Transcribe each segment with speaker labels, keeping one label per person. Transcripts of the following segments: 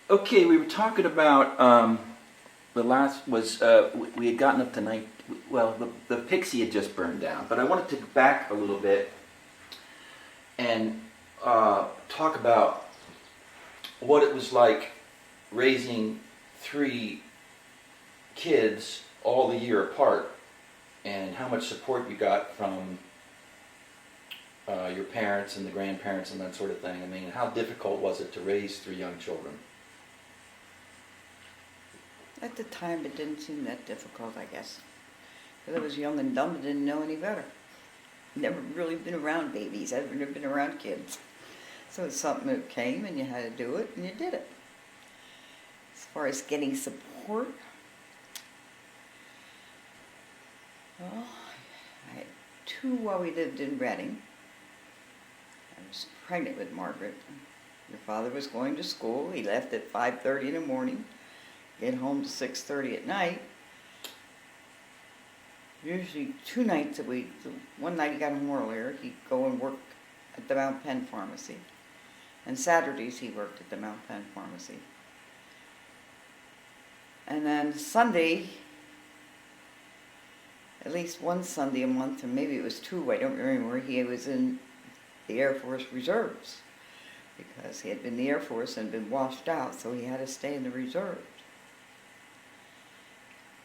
Speaker 1: Okay, we were talking about the last was we had gotten up to night. Well, the Pixie had just burned down, but I wanted to go back a little bit and talk about what it was like raising three kids all the year apart, and how much support you got from your parents and the grandparents and that sort of thing. I mean, how difficult was it to raise three young children?
Speaker 2: At the time, it didn't seem that difficult, I guess. Because I was young and dumb and didn't know any better. Never really been around babies. I've never been around kids. So it's something that came and you had to do it and you did it. As far as getting support, well, I had two while we lived in Reading. I was pregnant with Margaret. Your father was going to school. He left at 5:30 in the morning. Get home to 6:30 at night. Usually 2 nights a week. One night he got home earlier. He'd go and work at the Mount Penn Pharmacy. And Saturdays he worked at the Mount Penn Pharmacy. And then Sunday, at least one Sunday a month, or maybe it was 2, I don't remember, he was in the Air Force Reserves. Because he had been in the Air Force and been washed out, so he had to stay in the reserves.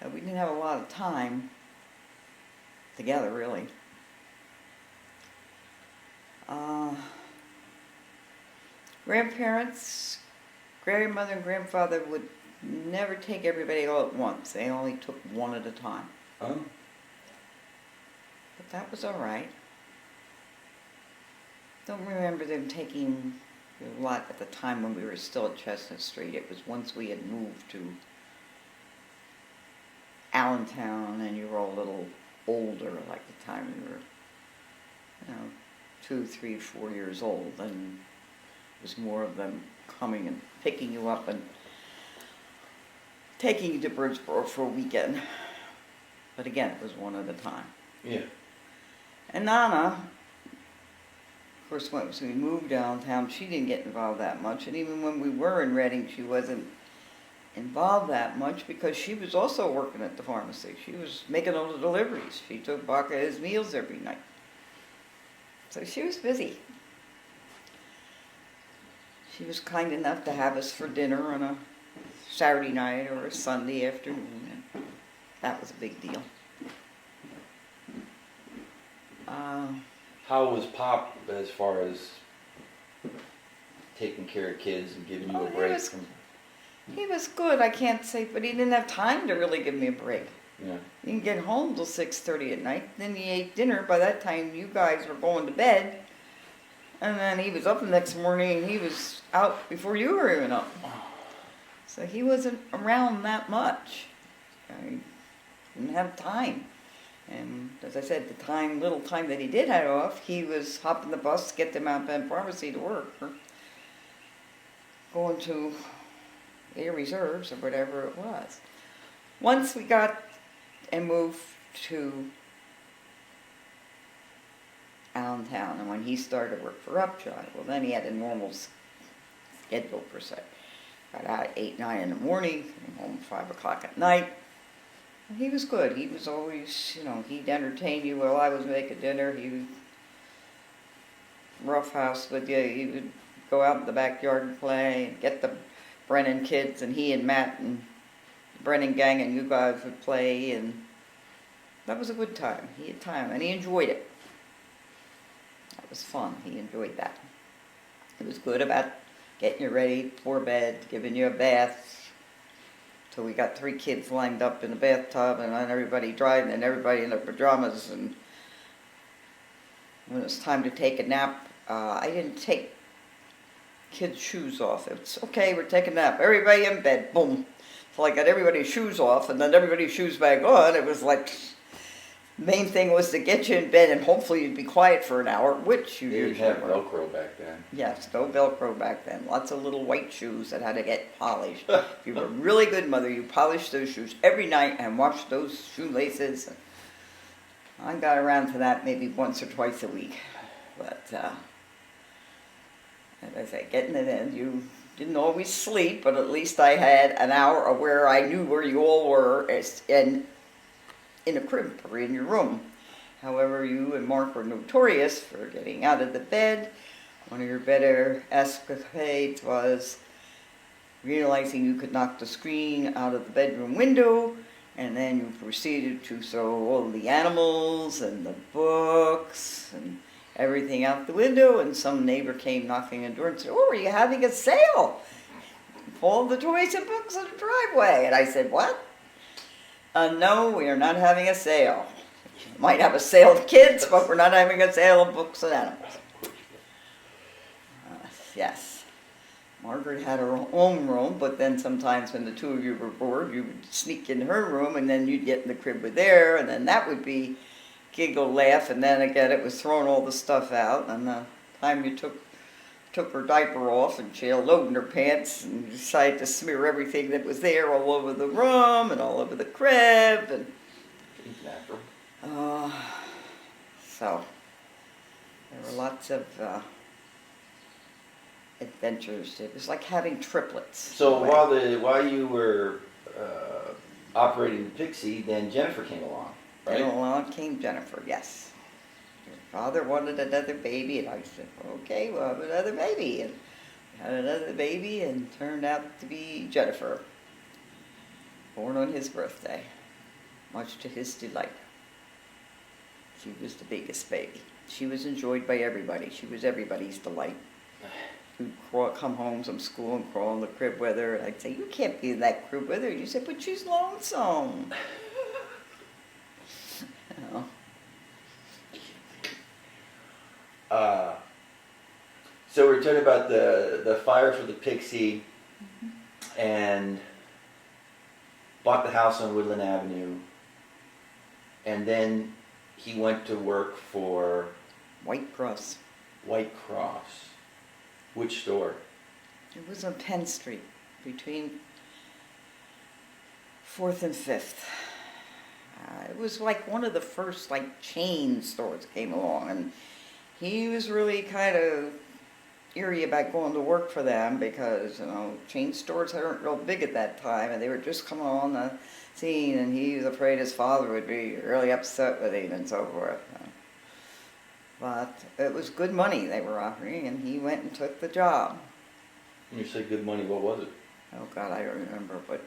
Speaker 2: We didn't have a lot of time together, really. Grandparents, grandmother and grandfather would never take everybody all at once. They only took one at a time.
Speaker 1: Oh.
Speaker 2: But that was all right. Don't remember them taking a lot at the time when we were still at Chestnut Street. It was once we had moved to Allentown and you were a little older, like the time we were, 2, 3, 4 years old, and it was more of them coming and picking you up and taking you to Birdsboro for a weekend. But again, it was one at a time.
Speaker 1: Yeah.
Speaker 2: And Nana, of course, once we moved downtown, she didn't get involved that much, and even when we were in Reading, she wasn't involved that much because she was also working at the pharmacy. She was making all the deliveries. She took Baca his meals every night. So she was busy. She was kind enough to have us for dinner on a Saturday night or a Sunday afternoon, and that was a big deal.
Speaker 1: How was Pop as far as taking care of kids and giving you a break?
Speaker 2: He was good, I can't say, but he didn't have time to really give me a break.
Speaker 1: Yeah.
Speaker 2: You didn't get home till 6:30 at night. Then he ate dinner. By that time, you guys were going to bed. And then he was up the next morning, and he was out before you were even up. So he wasn't around that much. I didn't have time. And as I said, the little time that he did have off, he was hopping the bus to get to Mount Penn Pharmacy to work, or going to Air Reserves or whatever it was. Once we got and moved to Allentown, and when he started work for Upshot, well, then he had a normal schedule per se. Got out at 8, 9 in the morning, came home at 5 o'clock at night. And he was good. He was always, he'd entertain you while I was making dinner. He would roughhouse with you. He would go out in the backyard and play and get the Brennan kids, and he and Matt and the Brennan gang and you guys would play, and that was a good time. He had time, and he enjoyed it. That was fun. He enjoyed that. It was good about getting you ready for bed, giving you a bath. So we got 3 kids lined up in the bathtub, and then everybody driving, and everybody in their pajamas, and when it was time to take a nap, I didn't take kids' shoes off. It's okay, we're taking a nap. Everybody in bed, boom. So I got everybody's shoes off, and then everybody's shoes back on. It was like, the main thing was to get you in bed, and hopefully you'd be quiet for an hour, which you
Speaker 1: didn't
Speaker 2: usually
Speaker 1: have
Speaker 2: were.
Speaker 1: Velcro back then.
Speaker 2: Yes, no Velcro back then. Lots of little white shoes that had to get polished. If you were a really good mother, you polished those shoes every night and washed those shoelaces. I got around to that maybe once or twice a week. But, as I say, getting it in, you didn't always sleep, but at least I had an hour of where I knew where you all were in a crib or in your room. However, you and Mark were notorious for getting out of the bed. One of your better escapades was realizing you could knock the screen out of the bedroom window, and then you proceeded to throw all the animals and the books and everything out the window, and some neighbor came knocking on the door and said, "Oh, are you having a sale? All the toys and books in the driveway." And I said, "What? No, we are not having a sale. Might have a sale of kids, but we're not having a sale of books and animals." Yes. Margaret had her own room, but then sometimes when the two of you were bored, you would sneak in her room, and then you'd get in the crib with her, and then that would be giggle, laugh, and then again it was throwing all the stuff out, and the time you took her diaper off, and she had a load in her pants, and you decided to smear everything that was there all over the room, and all over the crib, and so there were lots of adventures. It was like having triplets.
Speaker 1: So while you were operating the Pixie, then Jennifer came along, right?
Speaker 2: Then along came Jennifer, yes. Your father wanted another baby, and I said, "Okay, we'll have another baby." And we had another baby, and it turned out to be Jennifer, born on his birthday, much to his delight. She was the biggest baby. She was enjoyed by everybody. She was everybody's delight. We'd come home from school and crawl in the crib with her, and I'd say, "You can't be in that crib with her." You said, "But she's lonesome." You know.
Speaker 1: So we're talking about the fire for the Pixie, and bought the house on Woodland Avenue, and then he went to work for
Speaker 2: White Cross.
Speaker 1: White Cross. Which store?
Speaker 2: It was on Penn Street, between 4th and 5th. It was like one of the first chain stores came along, and he was really kind of eerie about going to work for them because chain stores weren't real big at that time, and they were just coming on the scene, and he was afraid his father would be really upset with him and so forth. But it was good money they were offering, and he went and took the job.
Speaker 1: When you say good money, what was it?
Speaker 2: Oh God, I don't remember, but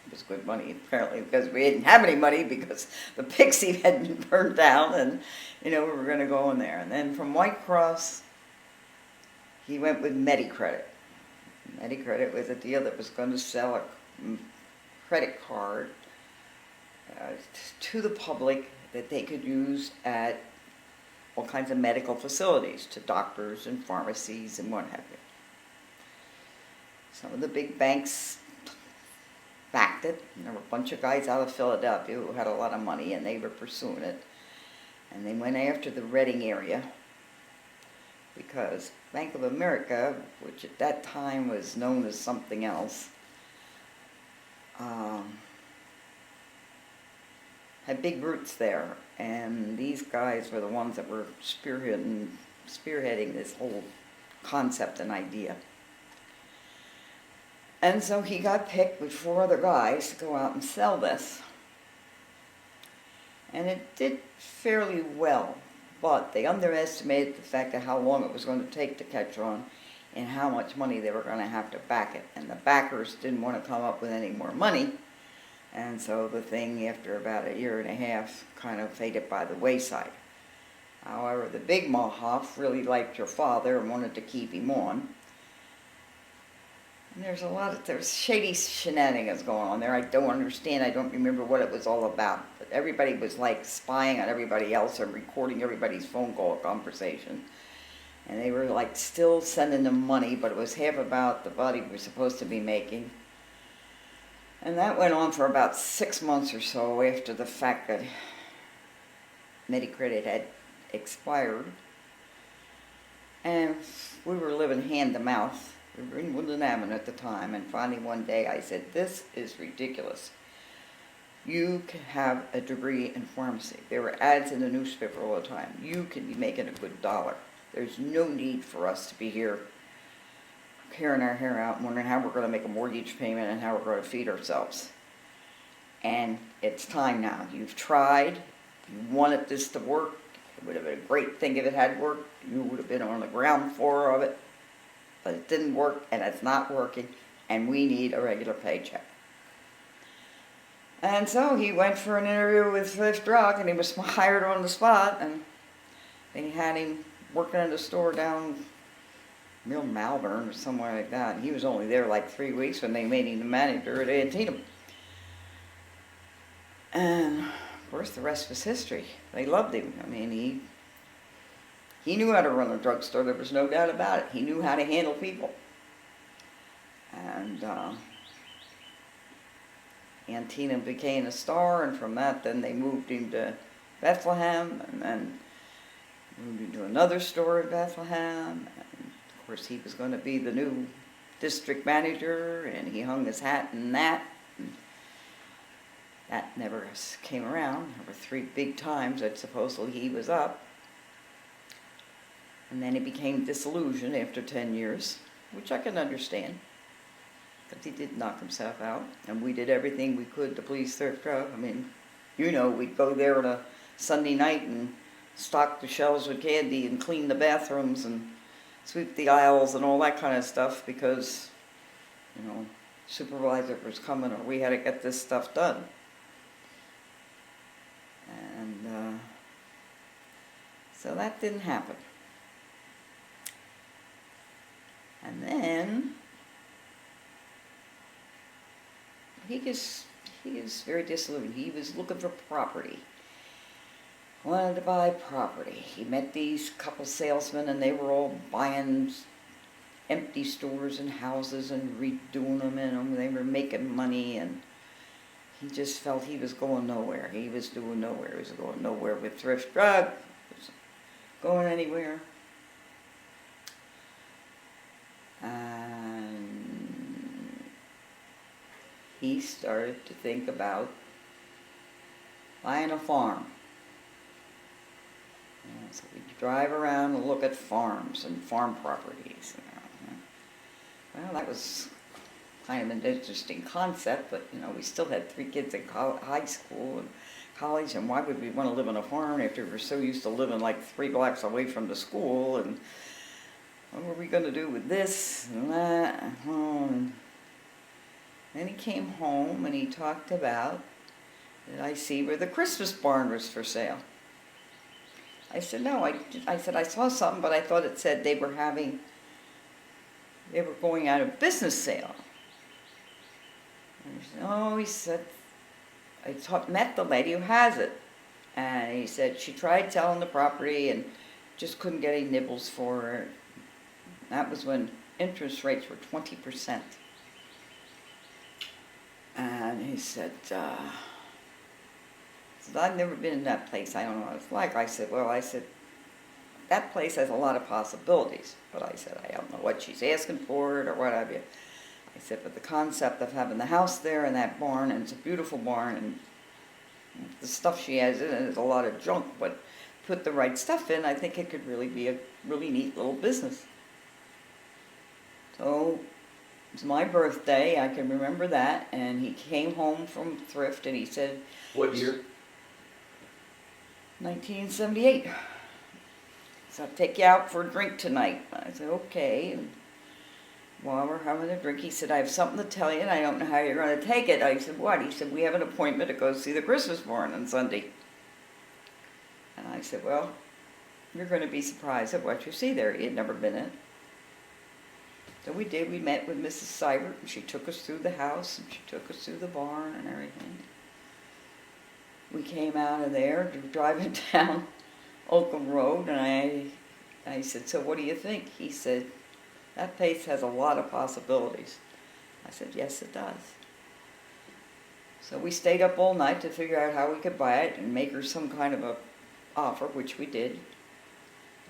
Speaker 2: it was good money apparently, because we didn't have any money because the Pixie had been burned down, and we were going to go in there. And then from White Cross, he went with MediCredit. MediCredit was a deal that was going to sell a credit card to the public that they could use at all kinds of medical facilities, to doctors and pharmacies and what have you. Some of the big banks backed it, and there were a bunch of guys out of Philadelphia who had a lot of money, and they were pursuing it. And they went after the Reading area because Bank of America, which at that time was known as something else, had big roots there, and these guys were the ones that were spearheading this whole concept and idea. And so he got picked with 4 other guys to go out and sell this. And it did fairly well, but they underestimated the fact of how long it was going to take to catch on and how much money they were going to have to back it. And the backers didn't want to come up with any more money. And so the thing, after about a year and a half, kind of faded by the wayside. However, the big Mahoff really liked your father and wanted to keep him on. And there's shady shenanigans going on there. I don't understand. I don't remember what it was all about. But everybody was spying on everybody else and recording everybody's phone call conversation. And they were still sending them money, but it was half about the money we were supposed to be making. And that went on for about 6 months or so after the fact that MediCredit had expired. And we were living hand to mouth. We were in Woodland Avenue at the time, and finally one day I said, "This is ridiculous. You can have a degree in pharmacy." There were ads in the newspaper all the time. "You can be making a good dollar. There's no need for us to be here tearing our hair out, wondering how we're going to make a mortgage payment and how we're going to feed ourselves. And it's time now. You've tried. You wanted this to work. It would have been a great thing if it had worked. You would have been on the ground floor of it. But it didn't work, and it's not working, and we need a regular paycheck. And so he went for an interview with Thrift Drug, and he was hired on the spot, and they had him working in a store down near Malvern or somewhere like that. And he was only there like 3 weeks when they made him the manager at Antietam. And of course, the rest was history. They loved him. I mean, he knew how to run a drugstore. There was no doubt about it. He knew how to handle people. And Antietam became a star, and from that, then they moved him to Bethlehem, and then moved him to another store in Bethlehem. And of course, he was going to be the new district manager, and he hung his hat in that. That never came around. There were 3 big times that supposedly he was up. And then he became disillusioned after 10 years, which I can understand, because he did knock himself out. And we did everything we could to please Thrift Drug. I mean, we'd go there on a Sunday night and stock the shelves with candy and clean the bathrooms and sweep the aisles and all that kind of stuff because, supervisor was coming or we had to get this stuff done. And so that didn't happen. And then he is very disillusioned. He was looking for property. Wanted to buy property. He met these couple salesmen and they were all buying empty stores and houses and redoing them in them. They were making money, and he just felt he was going nowhere. He was doing nowhere. He was going nowhere with Thrift Drug. He wasn't going anywhere. And he started to think about buying a farm. So we drive around and look at farms and farm properties. Well, that was kind of an interesting concept, but we still had 3 kids in high school and college, and why would we want to live on a farm after we're so used to living like 3 blocks away from the school? And what were we going to do with this and that? And then he came home and he talked about, did I see where the Christmas barn was for sale? I said, no, I said, I saw something, but I thought it said they were going out of business sale. And he said, oh, he said, I met the lady who has it. And he said, she tried selling the property and just couldn't get any nibbles for it. That was when interest rates were 20%. And he said, I've never been in that place. I don't know what it's like. I said, that place has a lot of possibilities. But I said, I don't know what she's asking for it or what have you. I said, but the concept of having the house there and that barn, and it's a beautiful barn, and the stuff she has in it is a lot of junk, but put the right stuff in, I think it could really be a really neat little business. So it was my birthday, I can remember that, and he came home from Thrift and he said...
Speaker 1: What year?
Speaker 2: 1978. So I'll take you out for a drink tonight. I said, okay. And while we're having a drink, he said, I have something to tell you, and I don't know how you're going to take it. I said, what? He said, we have an appointment to go see the Christmas barn on Sunday. And I said, well, you're going to be surprised at what you see there. He had never been in. So we did. We met with Mrs. Seibert, and she took us through the house, and she took us through the barn and everything. We came out of there, driving down Oakham Road, and I said, so what do you think? He said, that place has a lot of possibilities. I said, yes, it does. So we stayed up all night to figure out how we could buy it and make her some kind of a offer, which we did.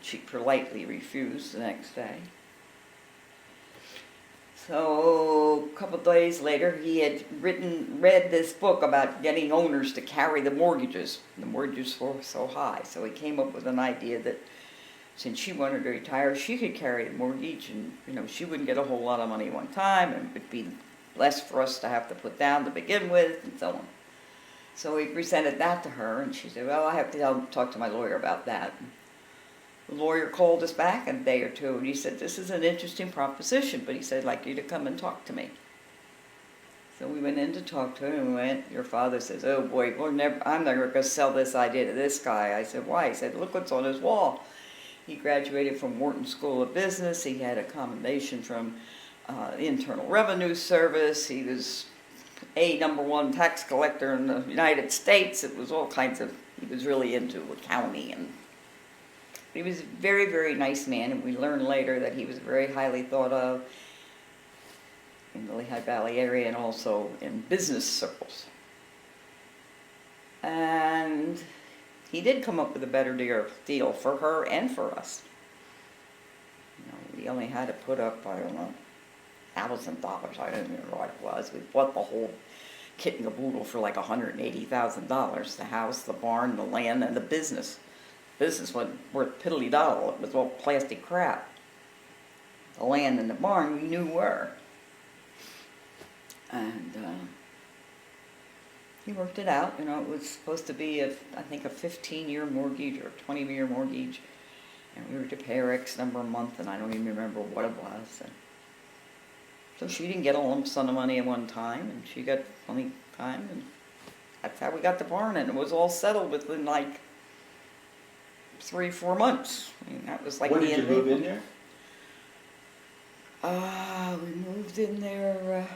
Speaker 2: She politely refused the next day. So a couple of days later, he had read this book about getting owners to carry the mortgages. The mortgages were so high. So he came up with an idea that since she wanted to retire, she could carry the mortgage, and she wouldn't get a whole lot of money one time, and it would be less for us to have to put down to begin with, and so on. So we presented that to her, and she said, well, I have to talk to my lawyer about that. The lawyer called us back in a day or two, and he said, this is an interesting proposition, but he said, I'd like you to come and talk to me. So we went in to talk to him, and we went, your father says, oh boy, I'm never going to sell this idea to this guy. I said, why? He said, look what's on his wall. He graduated from Wharton School of Business. He had a commendation from Internal Revenue Service. He was #1 tax collector in the United States. It was all kinds of, he was really into accounting. And he was a very, very nice man, and we learned later that he was very highly thought of in the Lehigh Valley area and also in business circles. And he did come up with a better deal for her and for us. We only had to put up, I don't know, $1,000. I don't even know what it was. We bought the whole kit and caboodle for like $180,000. The house, the barn, the land, and the business. The business wasn't worth piddly-doddle. It was all plastic crap. The land and the barn we knew were. And he worked it out. It was supposed to be, I think, a 15-year mortgage or a 20-year mortgage. And we were to pay her X number a month, and I don't even remember what it was. And so she didn't get a lump sum of money at one time, and she got plenty of time, and that's how we got the barn, and it was all settled within like 3-4 months. I mean, that was like
Speaker 1: When
Speaker 2: the
Speaker 1: did you move in there?
Speaker 2: We moved in there,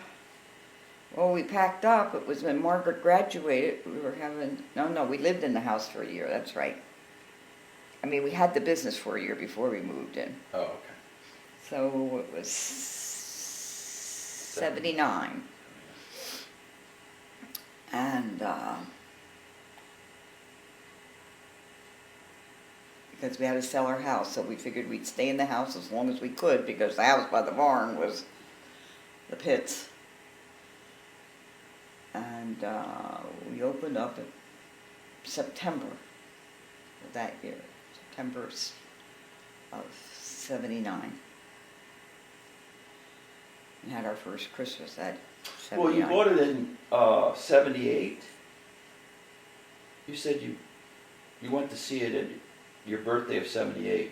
Speaker 2: well, we packed up. It was when Margaret graduated. We were having, no, we lived in the house for a year, that's right. I mean, we had the business for a year before we moved in.
Speaker 1: Oh, okay.
Speaker 2: So it was 79. And because we had to sell our house, so we figured we'd stay in the house as long as we could, because the house by the barn was the pits. And we opened up in September of that year, September of 79. And had our first Christmas at 79.
Speaker 1: Well, you bought it in 78. You said you went to see it at your birthday of 78.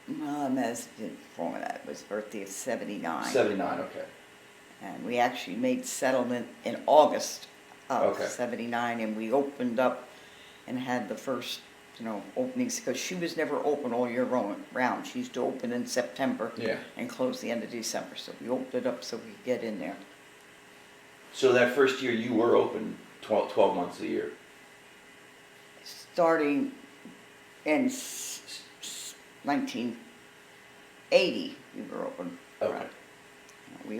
Speaker 2: No, I missed it before that. It was birthday of 79.
Speaker 1: 79, okay.
Speaker 2: And we actually made settlement in August of
Speaker 1: Okay.
Speaker 2: 79, and we opened up and had the first, openings, because she was never open all year round. She used to open in September and close the end of December. So we opened it up so we could get in there.
Speaker 1: So that first year you were open 12 months a year?
Speaker 2: Starting in 1980, we were open.
Speaker 1: Okay.
Speaker 2: Right. We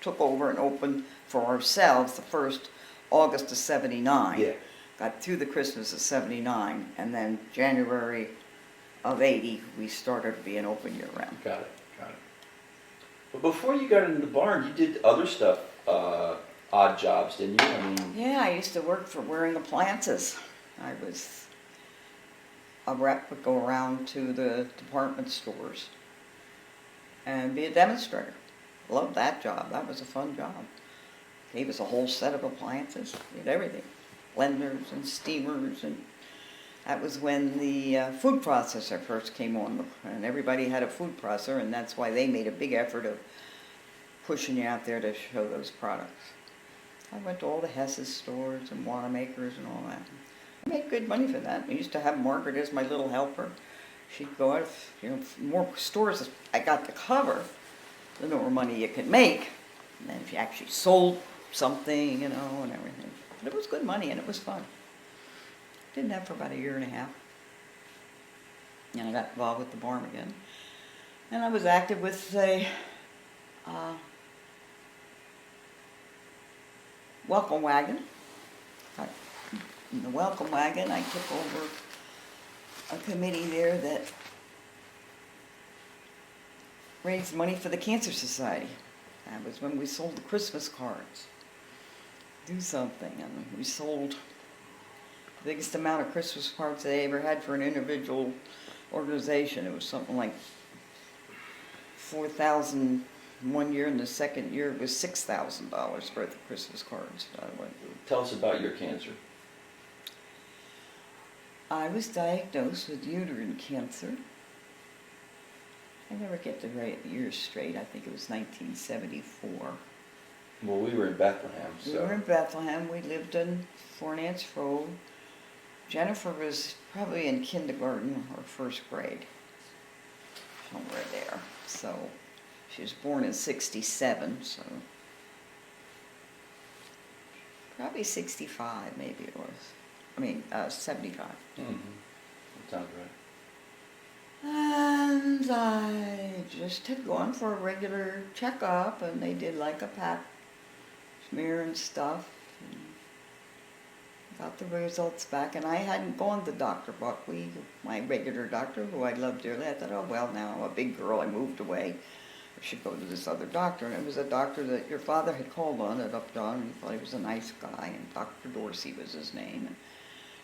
Speaker 2: took over and opened for ourselves the first August of 79.
Speaker 1: Yeah.
Speaker 2: Got through the Christmas of 79, and then January of 80, we started being open year-round.
Speaker 1: Got it. But before you got into the barn, you did other stuff, odd jobs, didn't you? I mean,
Speaker 2: Yeah, I used to work for Wearing Appliances. I was a rep, would go around to the department stores and be a demonstrator. Loved that job. That was a fun job. Gave us a whole set of appliances. Did everything. Blenders and steamers, and that was when the food processor first came on, and everybody had a food processor, and that's why they made a big effort of pushing you out there to show those products. I went to all the Hess's stores and Wanamaker's and all that. I made good money for that. I used to have Margaret as my little helper. She'd go out, more stores I got to cover, the more money you could make. And then if you actually sold something, and everything. But it was good money, and it was fun. Did that for about a year and a half. And I got involved with the barn again. And I was active with a welcome wagon. In the welcome wagon, I took over a committee there that raised money for the Cancer Society. That was when we sold the Christmas cards. Do something, and we sold the biggest amount of Christmas cards they ever had for an individual organization. It was something like 4,000 one year, and the second year it was $6,000 worth of Christmas cards that I went through.
Speaker 1: Tell us about your cancer.
Speaker 2: I was diagnosed with uterine cancer. I never get the right years straight. I think it was 1974.
Speaker 1: Well, we were in Bethlehem, so.
Speaker 2: We were in Bethlehem. We lived in Fornance Road. Jennifer was probably in kindergarten or first grade, somewhere there. So she was born in 67, so probably 65 maybe it was. 75.
Speaker 1: Mm-hmm. That sounds right.
Speaker 2: And I just had gone for a regular checkup, and they did like a pap smear and stuff. And got the results back, and I hadn't gone to Dr. Buckley, my regular doctor, who I loved dearly. I thought, oh, well, now I'm a big girl, I moved away. I should go to this other doctor. And it was a doctor that your father had called on at Upton, and he thought he was a nice guy, and Dr. Dorsey was his name. And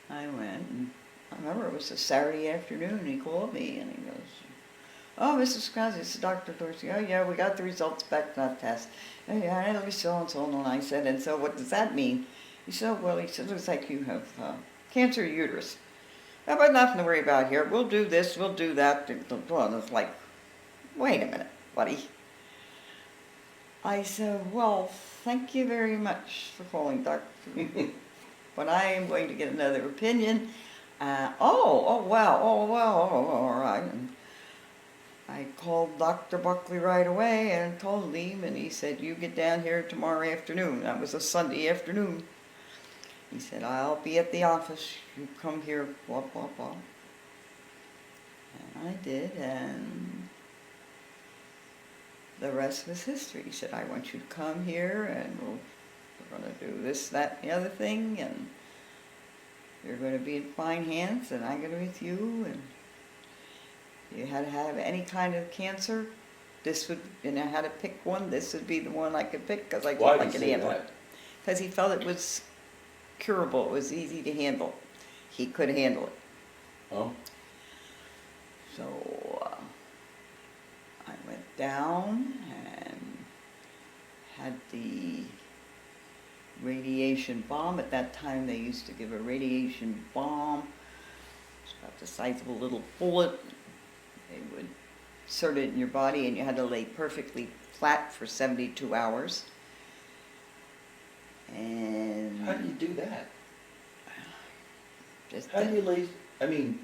Speaker 2: I went, and I remember it was a Saturday afternoon, and he called me, and he goes, oh, Mrs. Swienckowski, this is Dr. Dorsey. Oh, yeah, we got the results back from that test. Oh, yeah, I know so-and-so. And I said, and so what does that mean? He said, well, he said, looks like you have cancer of uterus. Oh, but nothing to worry about here. We'll do this, we'll do that. And it's like, wait a minute, buddy. I said, well, thank you very much for calling, Doctor. But I am going to get another opinion. Wow, all right. And I called Dr. Buckley right away and told him, and he said, you get down here tomorrow afternoon. That was a Sunday afternoon. He said, I'll be at the office. You come here, blah, blah, blah. And I did, and the rest was history. He said, I want you to come here, and we're going to do this, that, and the other thing, and you're going to be in fine hands, and I'm going to be with you, and you had to have any kind of cancer, this would, and I had to pick one, this would be the one I could pick, because I thought I could handle it. Because he felt it was curable, it was easy to handle. He could handle it.
Speaker 1: Oh.
Speaker 2: So I went down and had the radiation bomb. At that time they used to give a radiation bomb. It's about the size of a little bullet. They would insert it in your body, and you had to lay perfectly flat for 72 hours. And
Speaker 1: How do you do that?
Speaker 2: just
Speaker 1: How do you lay, how do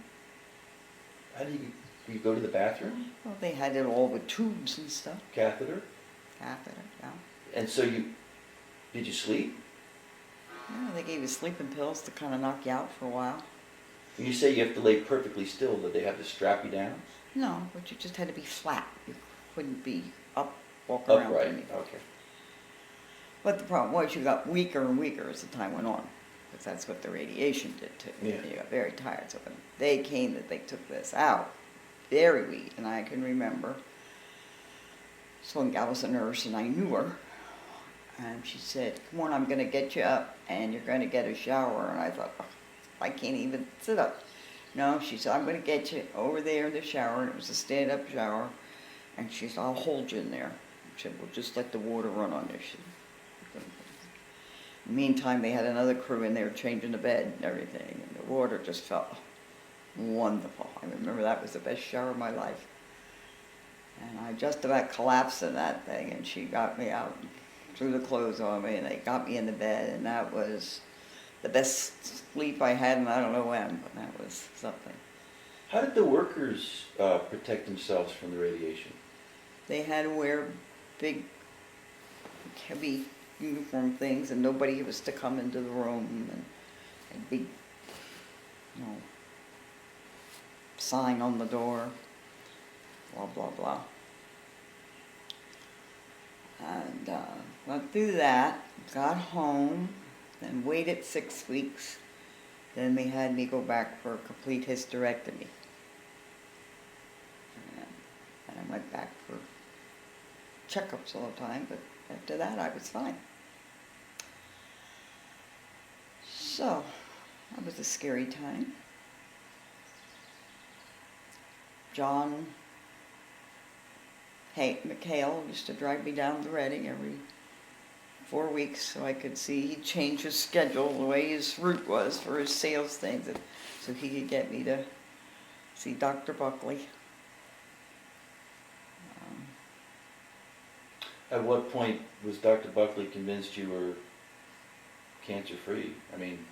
Speaker 1: you go to the bathroom?
Speaker 2: well, they had it all with tubes and stuff.
Speaker 1: Catheter?
Speaker 2: Catheter, yeah.
Speaker 1: And so did you sleep?
Speaker 2: Yeah, they gave you sleeping pills to kind of knock you out for a while.
Speaker 1: When you say you have to lay perfectly still, did they have to strap you down?
Speaker 2: No, but you just had to be flat. You couldn't be up, walk around.
Speaker 1: Upright,
Speaker 2: anything.
Speaker 1: okay.
Speaker 2: But the problem was you got weaker and weaker as the time went on, because that's what the radiation did to you.
Speaker 1: Yeah.
Speaker 2: You got very tired. So when they came that they took this out, very weak, and I can remember. Swienckowski was a nurse, and I knew her. And she said, come on, I'm going to get you up, and you're going to get a shower. And I thought, oh, I can't even sit up. No, she said, I'm going to get you over there in the shower. And it was a stand-up shower. And she said, I'll hold you in there. She said, well, just let the water run on there. She said, meantime, they had another crew in there changing the bed and everything. And the water just felt wonderful. I remember that was the best shower of my life. And I just about collapsed in that thing, and she got me out, threw the clothes on me, and they got me in the bed, and that was the best sleep I had in I don't know when, but that was something.
Speaker 1: How did the workers protect themselves from the radiation?
Speaker 2: They had to wear big, heavy uniform things, and nobody was to come into the room, and big, sign on the door, blah, blah, blah. And went through that, got home, then waited 6 weeks. Then they had me go back for a complete hysterectomy. And I went back for checkups all the time, but after that I was fine. So, that was a scary time. John McHale used to drive me down to Reading every 4 weeks so I could see. He'd change his schedule the way his route was for his sales things, so he could get me to see Dr. Buckley.
Speaker 1: At what point was Dr. Buckley convinced you were cancer-free? I mean,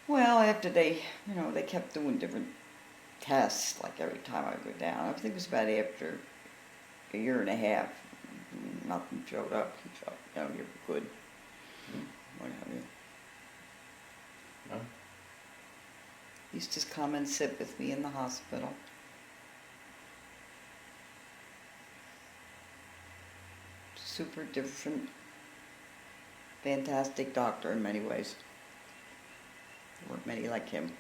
Speaker 2: Well, after they kept doing different tests, like every time I go down. I think it was about after a year and a half. Nothing showed up. He felt, you're good. What have you.
Speaker 1: no?
Speaker 2: He used to come and sit with me in the hospital. Super different, fantastic doctor in many ways. There weren't many like him.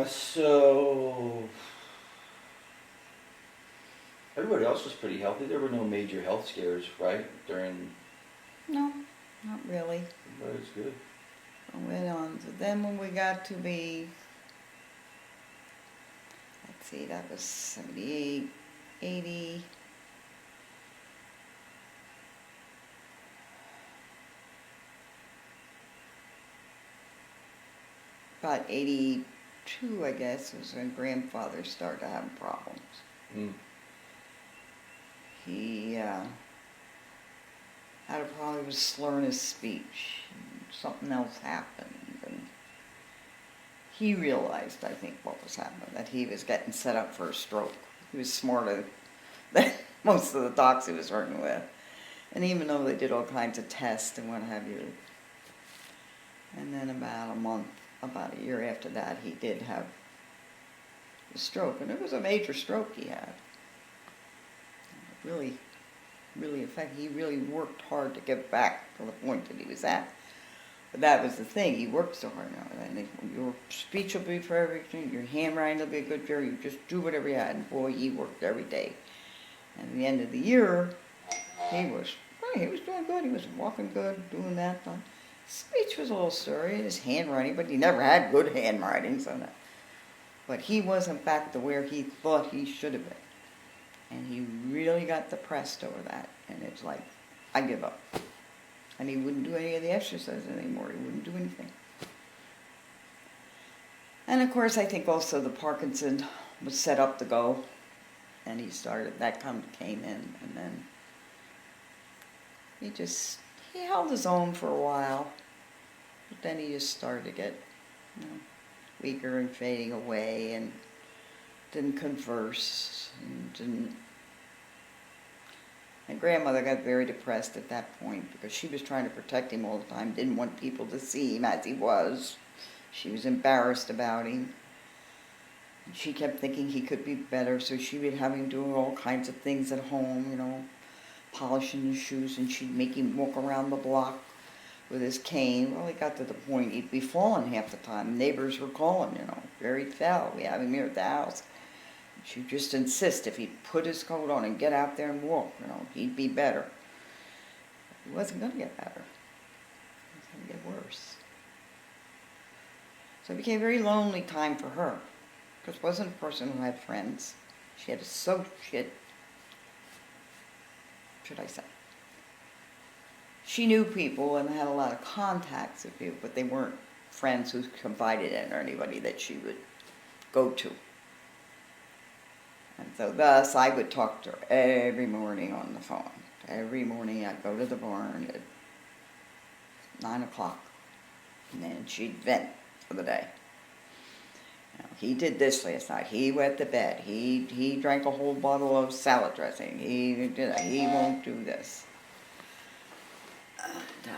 Speaker 1: So everybody else was pretty healthy. There were no major health scares, right? During.
Speaker 2: No, not really.
Speaker 1: Everybody was good.
Speaker 2: I went on. So then when we got to be, let's see, that was 78, 80. About 82, I guess, was when grandfather started having problems.
Speaker 1: Mm.
Speaker 2: He had a problem with slurring his speech. And something else happened, and he realized, I think, what was happening, that he was getting set up for a stroke. He was smarter than most of the docs he was working with. And even though they did all kinds of tests and what have you, and then about a year after that, he did have a stroke, and it was a major stroke he had. Really, really affected. He really worked hard to get back to the point that he was at. But that was the thing. He worked so hard now. And your speech will be for everything. Your handwriting will be good for you. Just do whatever you had. And boy, he worked every day. And at the end of the year, he was doing good. He was walking good, doing that. Speech was a little slurry, his handwriting, but he never had good handwriting, so that. But he wasn't back to where he thought he should have been. And he really got depressed over that. And it's like, I give up. And he wouldn't do any of the exercises anymore. He wouldn't do anything. And of course, I think also the Parkinson was set up to go. And he started, that came in, and then he held his own for a while, but then he just started to get, weaker and fading away, and didn't converse, and didn't. And grandmother got very depressed at that point because she was trying to protect him all the time, didn't want people to see him as he was. She was embarrassed about him. And she kept thinking he could be better, so she would have him doing all kinds of things at home, polishing his shoes, and she'd make him walk around the block with his cane. Well, he got to the point he'd be falling half the time. Neighbors were calling, Jerry fell. We have him here at the house. And she'd just insist if he'd put his coat on and get out there and walk, he'd be better. He wasn't going to get better. He was going to get worse. So it became a very lonely time for her, because it wasn't a person who had friends. She had should I say. She knew people and had a lot of contacts with people, but they weren't friends who confided in or anybody that she would go to. And so thus, I would talk to her every morning on the phone. Every morning I'd go to the barn at 9 o'clock, and then she'd vent for the day. He did this last night. He wet the bed. He drank a whole bottle of salad dressing. He won't do this. And,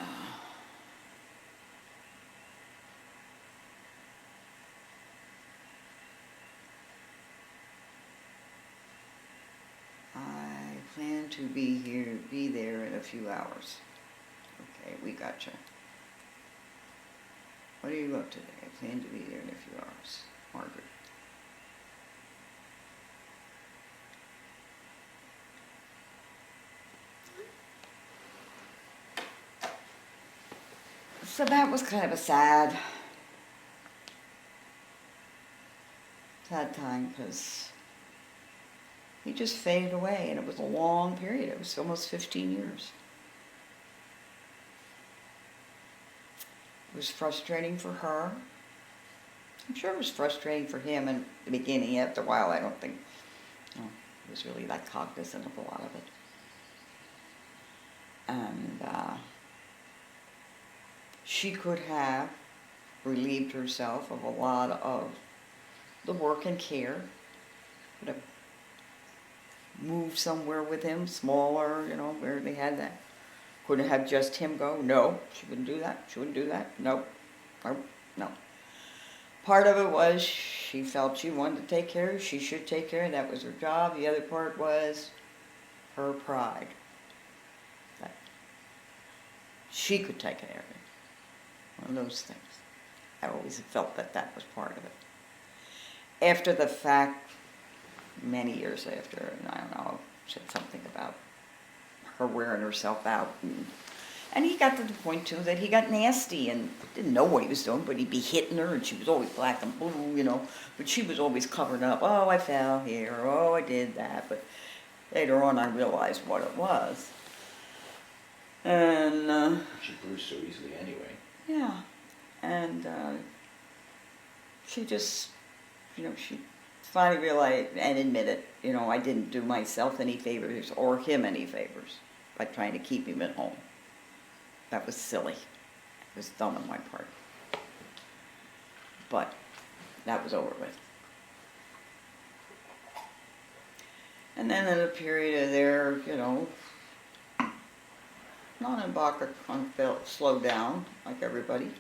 Speaker 2: I plan to be there in a few hours. Okay, we gotcha. What are you up to today? I plan to be there in a few hours. Margaret. So that was kind of a sad sad time because he just faded away, and it was a long period. It was almost 15 years. It was frustrating for her. I'm sure it was frustrating for him in the beginning. After a while, I don't think he was really that cognizant of a lot of it. And she could have relieved herself of a lot of the work and care. Could have moved somewhere with him, smaller, where they had that. Couldn't have just him go. No, she wouldn't do that. She wouldn't do that. Nope. Nope. No. Part of it was she felt she wanted to take care of. She should take care of. That was her job. The other part was her pride. That she could take care of it. One of those things. I always felt that was part of it. After the fact, many years after, and I don't know, said something about her wearing herself out. And he got to the point, too, that he got nasty and didn't know what he was doing, but he'd be hitting her, and she was always black and blue, But she was always covering up. Oh, I fell here. Oh, I did that. But later on, I realized what it was. And
Speaker 1: She bruised so easily anyway.
Speaker 2: yeah. And she just, she finally realized and admitted, I didn't do myself any favors or him any favors by trying to keep him at home. That was silly. It was dumb on my part. But that was over with. And then in a period of there, Nonnenbacher kind of felt slowed down, like everybody.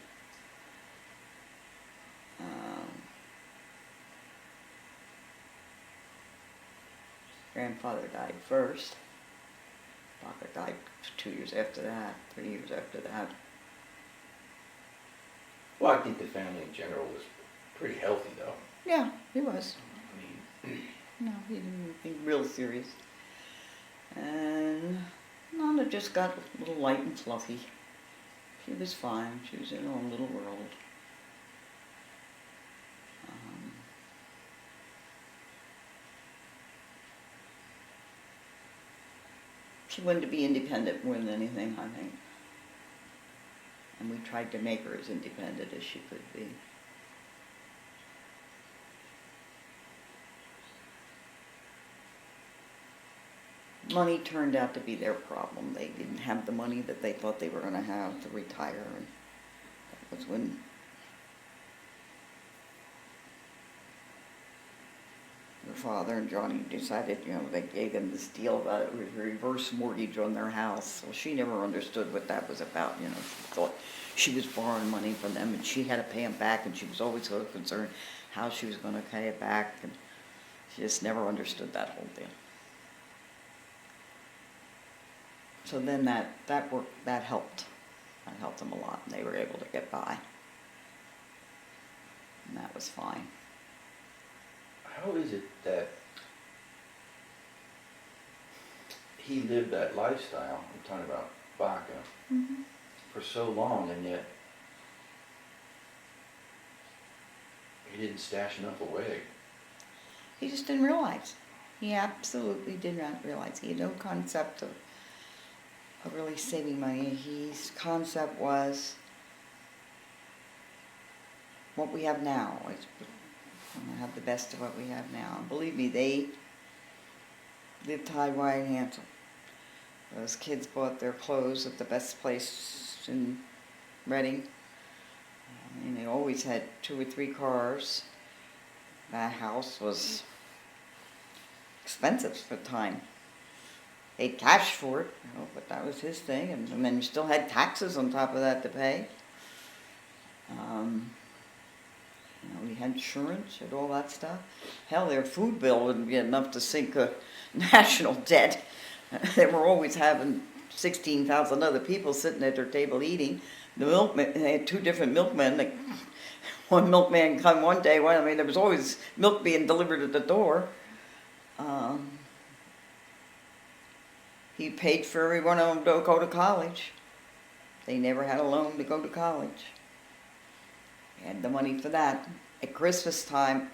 Speaker 2: Grandfather died first. Bacher died 2 years after that, 3 years after that.
Speaker 1: Well, I think the family in general was pretty healthy, though.
Speaker 2: Yeah, he was.
Speaker 1: I mean,
Speaker 2: No, he didn't do anything real serious. And Nonna just got a little light and fluffy. She was fine. She was in her own little world. She wanted to be independent more than anything, I think. And we tried to make her as independent as she could be. Money turned out to be their problem. They didn't have the money that they thought they were going to have to retire. And that was when her father and Johnny decided, they gave them this deal about it, with a reverse mortgage on their house. Well, she never understood what that was about. She thought she was borrowing money from them and she had to pay them back, and she was always so concerned how she was going to pay it back, and she just never understood that whole deal. So then that helped. That helped them a lot, and they were able to get by. And that was fine.
Speaker 1: how is it that he lived that lifestyle, I'm talking about Baca,
Speaker 2: Mm-hmm.
Speaker 1: for so long, and yet he didn't stash enough away?
Speaker 2: He just didn't realize. He absolutely did not realize. He had no concept of really saving money. His concept was what we have now. I'm going to have the best of what we have now. And believe me, they lived high, wide, and handsome. Those kids bought their clothes at the best place in Reading. I mean, they always had 2 or 3 cars. That house was expensive for the time. Paid cash for it, but that was his thing. And then you still had taxes on top of that to pay. We had insurance and all that stuff. Hell, their food bill wouldn't be enough to sink a national debt. They were always having 16,000 other people sitting at their table eating. The milkman, they had 2 different milkmen. One milkman come one day, there was always milk being delivered at the door. He paid for every one of them to go to college. They never had a loan to go to college. He had the money for that. At Christmas time,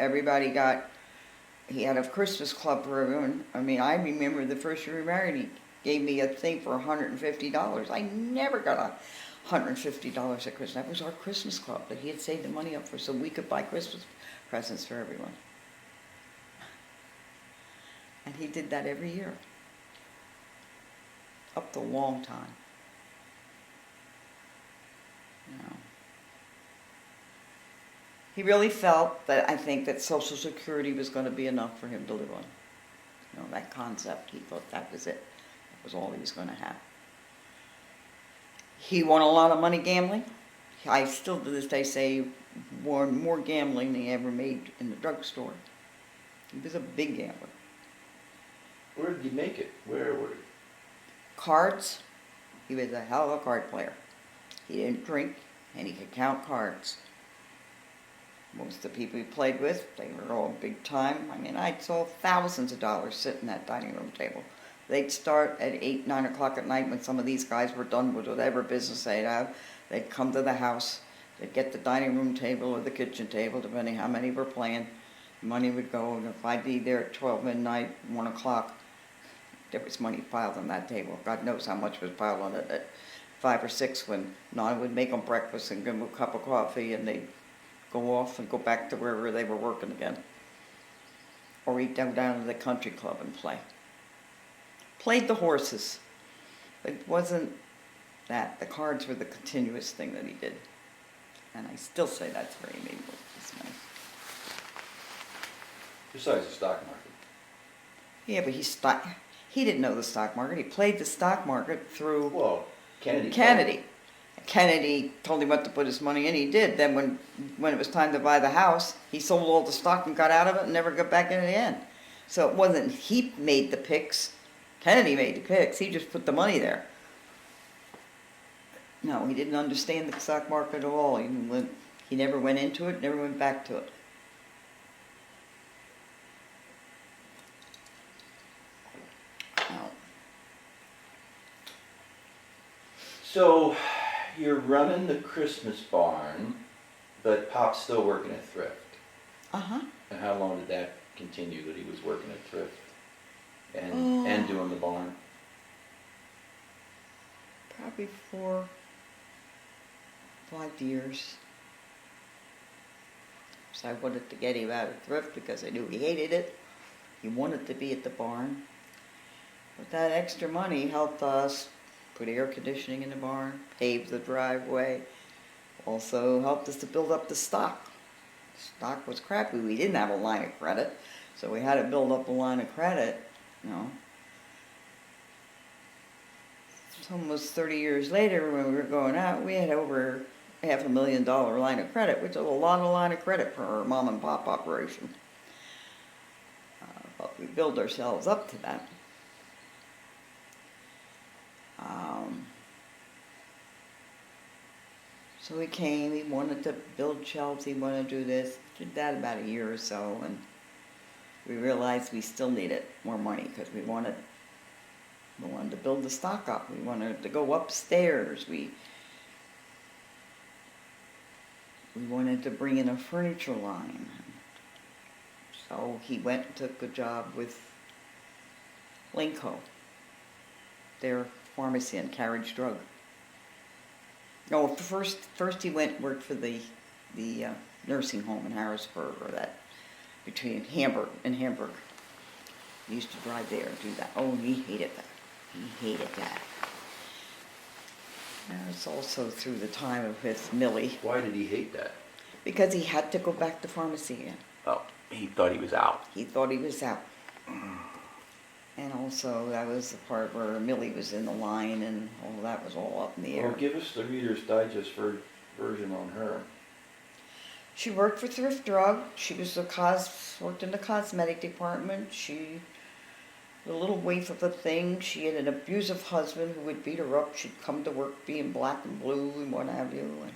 Speaker 2: he had a Christmas club for everyone. I mean, I remember the first year we married, he gave me a thing for $150. I never got $150 at Christmas. That was our Christmas club that he had saved the money up for so we could buy Christmas presents for everyone. And he did that every year. Up to a long time. You know. He really felt that, I think, that Social Security was going to be enough for him to live on. You know, that concept, he thought that was it. That was all he was going to have. He won a lot of money gambling. I still to this day say he won more gambling than he ever made in the drugstore. He was a big gambler.
Speaker 1: Where did he make it? Where?
Speaker 2: Cards, he was a hell of a card player. He didn't drink, and he could count cards. Most of the people he played with, they were all big time. I mean, I saw thousands of dollars sitting at that dining room table. They'd start at 8, 9 o'clock at night when some of these guys were done with whatever business they'd have. They'd come to the house, they'd get the dining room table or the kitchen table, depending how many were playing. Money would go, and if I'd be there at 12 midnight, 1 o'clock, there was money piled on that table. God knows how much was piled on it at 5 or 6 when Nana would make them breakfast and give them a cup of coffee, and they'd go off and go back to wherever they were working again. Or he'd go down to the country club and play. Played the horses. But it wasn't that. The cards were the continuous thing that he did. And I still say that's where he made most of his money.
Speaker 1: Besides the stock market.
Speaker 2: Yeah, but he didn't know the stock market. He played the stock market through
Speaker 1: Kennedy.
Speaker 2: Kennedy told him what to put his money in. He did. Then when it was time to buy the house, he sold all the stock and got out of it and never got back in it again. So it wasn't he made the picks. Kennedy made the picks. He just put the money there. No, he didn't understand the stock market at all. He never went into it, never went back to it. No.
Speaker 1: So, you're running the Christmas barn, but Pop's still working at Thrift.
Speaker 2: Uh-huh.
Speaker 1: And how long did that continue that he was working at Thrift and doing the barn?
Speaker 2: Probably 4, 5 years. So I wanted to get him out of Thrift because I knew he hated it. He wanted to be at the barn. But that extra money helped us put air conditioning in the barn, pave the driveway, also helped us to build up the stock. Stock was crappy. We didn't have a line of credit, so we had to build up a line of credit, you know. It's almost 30 years later when we were going out, we had over $500,000 line of credit, which is a lot of line of credit for our mom and pop operation. But we built ourselves up to that. So he came, he wanted to build shelves, he wanted to do this, did that about a year or so, and we realized we still needed more money because we wanted to build the stock up, we wanted to go upstairs, we wanted to bring in a furniture line. So he went and took a job with Swienckowski, their pharmacy and Carriage Drug. No, first he went and worked for the nursing home in Harrisburg, or that between Hamburg and Hamburg. He used to drive there and do that. Oh, he hated that. He hated that. And it's also through the time with Millie.
Speaker 1: Why did he hate that?
Speaker 2: Because he had to go back to pharmacy again.
Speaker 1: Oh, he thought he was out.
Speaker 2: He thought he was out. And also, that was the part where Millie was in the line, and all that was all up in the air.
Speaker 1: Well, give us the Reader's Digest version on her.
Speaker 2: She worked for Thrift Drug. She was worked in the cosmetic department. She, the little waif of a thing. She had an abusive husband who would beat her up. She'd come to work being black and blue and what have you. And,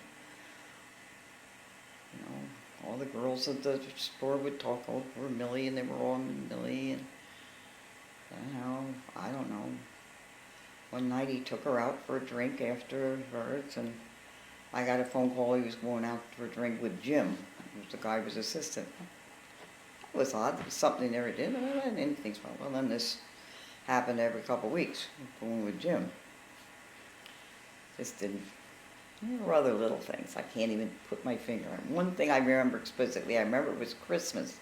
Speaker 2: you know, all the girls at the store would talk over Millie, and they were all Millie. And I don't know. One night he took her out for a drink afterwards, and I got a phone call he was going out for a drink with Jim. The guy was assistant. It was odd. It was something he never did. And then he thinks, well, then this happened every couple of weeks, going with Jim. Just didn't. There were other little things. I can't even put my finger on. One thing I remember explicitly, I remember it was Christmas.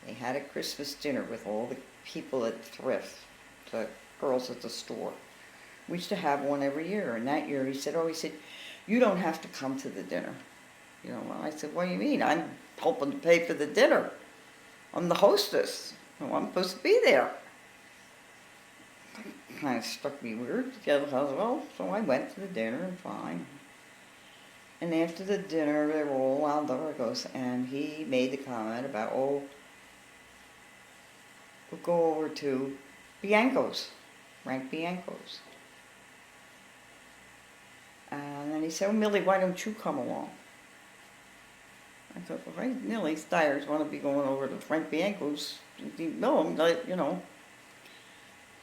Speaker 2: They had a Christmas dinner with all the people at Thrift, the girls at the store. We used to have one every year, and that year he said, you don't have to come to the dinner. You know, well, I said, what do you mean? I'm helping to pay for the dinner. I'm the hostess. So I'm supposed to be there. Kind of struck me weird. Well, so I went to the dinner and fine. And after the dinner, they were all outdoors, and he made the comment about, we'll go over to Bianco's, Frank Bianco's. And then he said, Millie, why don't you come along? I thought, well, right, Millie's Dyers want to be going over to Frank Bianco's. You know him, you know.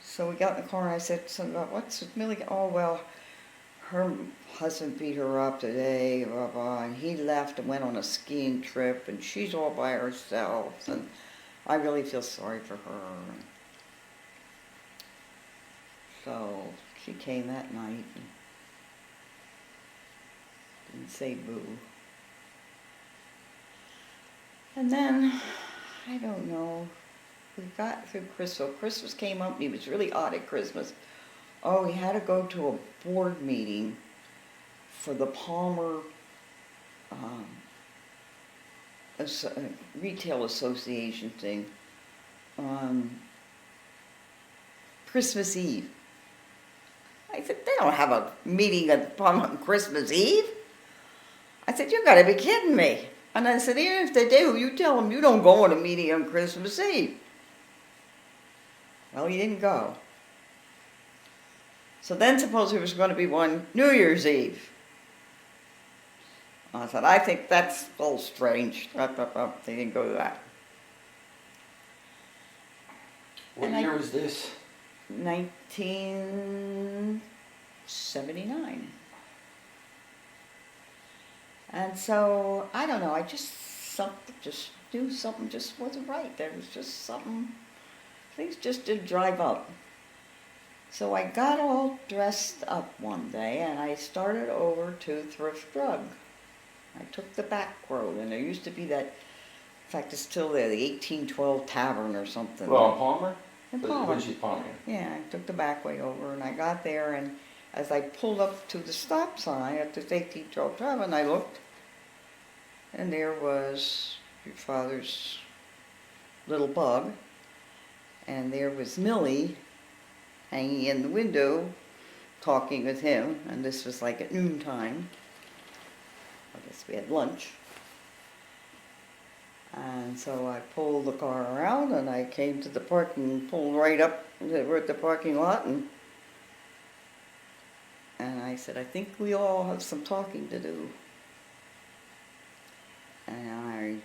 Speaker 2: So we got in the car and I said something about, what's with Millie? Oh, well, her husband beat her up today, blah, blah, and he left and went on a skiing trip, and she's all by herself, and I really feel sorry for her. So she came that night and didn't say boo. And then, I don't know, we got through Christmas. So Christmas came up and he was really odd at Christmas. Oh, he had to go to a board meeting for the Palmer Retail Association thing on Christmas Eve. I said, they don't have a meeting at the Palmer on Christmas Eve. I said, you gotta be kidding me. And I said, even if they do, you tell them you don't go on a meeting on Christmas Eve. Well, he didn't go. So then suppose there was going to be one New Year's Eve. I said, I think that's a little strange. They didn't go to that.
Speaker 1: What year was this?
Speaker 2: 1979. And so, I don't know, just knew something just wasn't right. There was just something, things just didn't drive up. So I got all dressed up one day and I started over to Thrift Drug. I took the back road, and there used to be that, in fact it's still there, the 1812 Tavern or something.
Speaker 1: Well, on Palmer?
Speaker 2: In Palmer.
Speaker 1: Which is Palmer?
Speaker 2: Yeah, I took the back way over and I got there, and as I pulled up to the stop sign at this 1812 Tavern, I looked, and there was your father's little bug, and there was Millie hanging in the window talking with him, and this was like at noontime. I guess we had lunch. And so I pulled the car around and I came to the parking, pulled right up, we're at the parking lot, and I said, I think we all have some talking to do. And I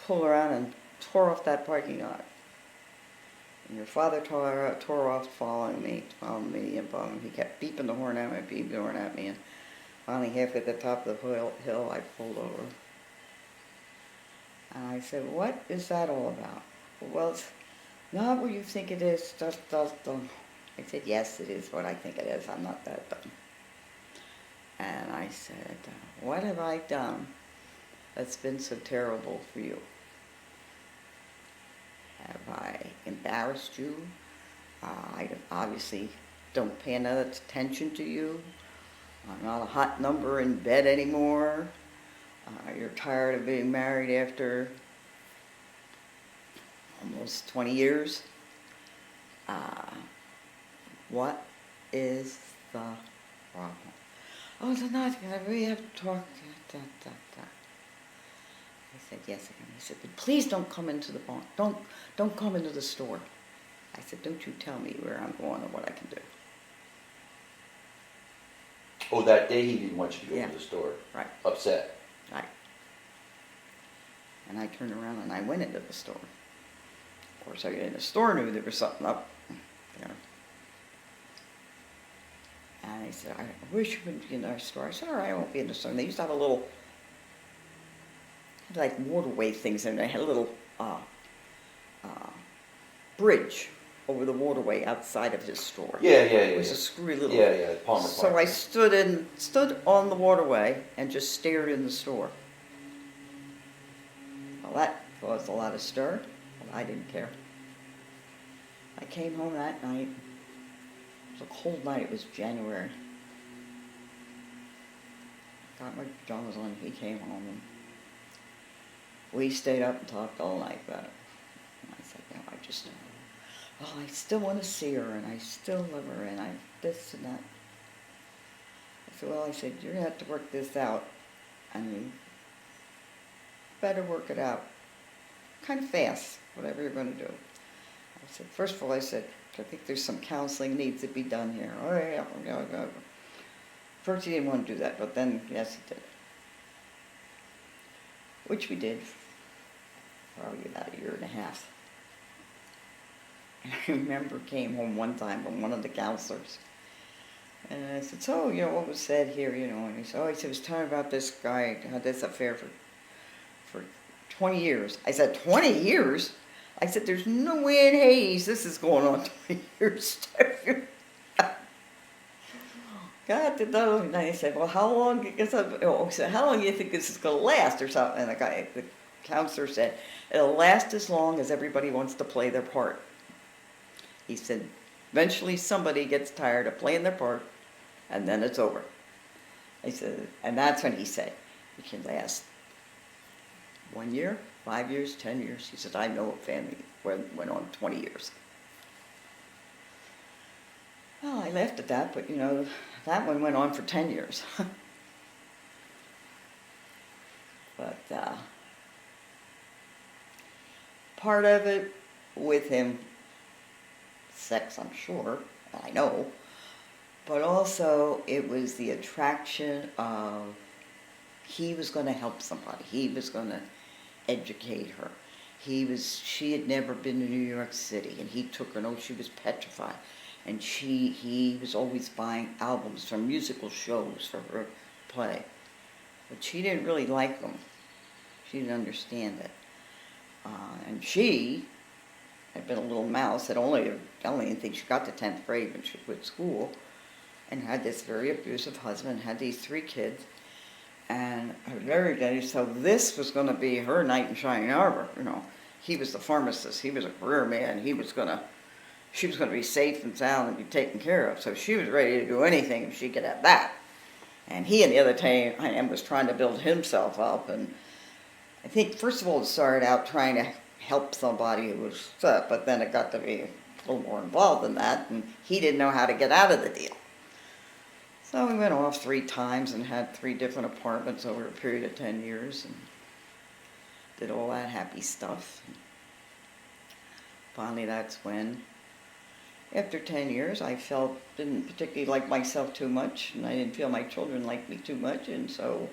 Speaker 2: pulled around and tore off that parking lot. And your father tore off following me, and he kept beeping the horn at me, and finally halfway at the top of the hill, I pulled over. And I said, what is that all about? Well, it's not what you think it is, I said, yes, it is what I think it is, I'm not that dumb. And I said, what have I done that's been so terrible for you? Have I embarrassed you? I obviously don't pay enough attention to you. I'm not a hot number in bed anymore. You're tired of being married after almost 20 years. What is the problem? Oh, it's nothing. We have to talk. I said, yes, again. He said, but please don't come into the barn. Don't come into the store. I said, don't you tell me where I'm going or what I can do.
Speaker 1: Oh, that day he didn't want you to go to the store.
Speaker 2: Right.
Speaker 1: Upset.
Speaker 2: Right. And I turned around and I went into the store. Of course, I in the store knew there was something up there. And he said, I wish you wouldn't be in our store. I said, all right, I won't be in the store. And they used to have a little like waterway things, and they had a little uh, bridge over the waterway outside of his store.
Speaker 1: Yeah.
Speaker 2: It was a screwy little.
Speaker 1: Yeah. Palmer
Speaker 2: So
Speaker 1: Park.
Speaker 2: I stood on the waterway and just stared in the store. Well, that caused a lot of stir, but I didn't care. I came home that night. It was a cold night. It was January. Got my pajamas on. He came home, and we stayed up and talked all night about it. And I said, I still want to see her, and I still love her, and I this and that. I said, well, you're going to have to work this out. I mean, better work it out kind of fast, whatever you're going to do. I said, first of all, I think there's some counseling needs to be done here. Oh, yeah. First, he didn't want to do that, but then, yes, he did. Which we did, probably about a year and a half. And I remember came home one time from one of the counselors. And I said, so, what was said here, And he said, it was telling about this guy who had this affair for 20 years. I said, 20 years? I said, there's no way in Hades this is going on 20 years. God did that. And I said, well, how long? He said, how long do you think this is going to last or something? And the counselor said, it'll last as long as everybody wants to play their part. He said, eventually somebody gets tired of playing their part, and then it's over. I said, and that's when he said, it can last 1 year, 5 years, 10 years. He said, I know a family went on 20 years. Well, I laughed at that, but that one went on for 10 years. But part of it with him, sex, I'm sure, I know, but also it was the attraction of he was going to help somebody. He was going to educate her. She had never been to New York City, and he took her, she was petrified. And he was always buying albums from musical shows for her to play. But she didn't really like them. She didn't understand it. And she had been a little mouse. I don't even think she got to 10th grade when she quit school. And had this very abusive husband, had these 3 kids. And very day, so this was going to be her knight in shining armor. He was the pharmacist. He was a career man. She was going to be safe and sound and be taken care of. So she was ready to do anything if she could have that. And he, on the other time, was trying to build himself up. And I think, first of all, it started out trying to help somebody who was upset, but then it got to be a little more involved than that, and he didn't know how to get out of the deal. So we went off 3 times and had 3 different apartments over a period of 10 years and did all that happy stuff. Finally, that's when, after 10 years, I didn't particularly like myself too much, and I didn't feel my children liked me too much, and so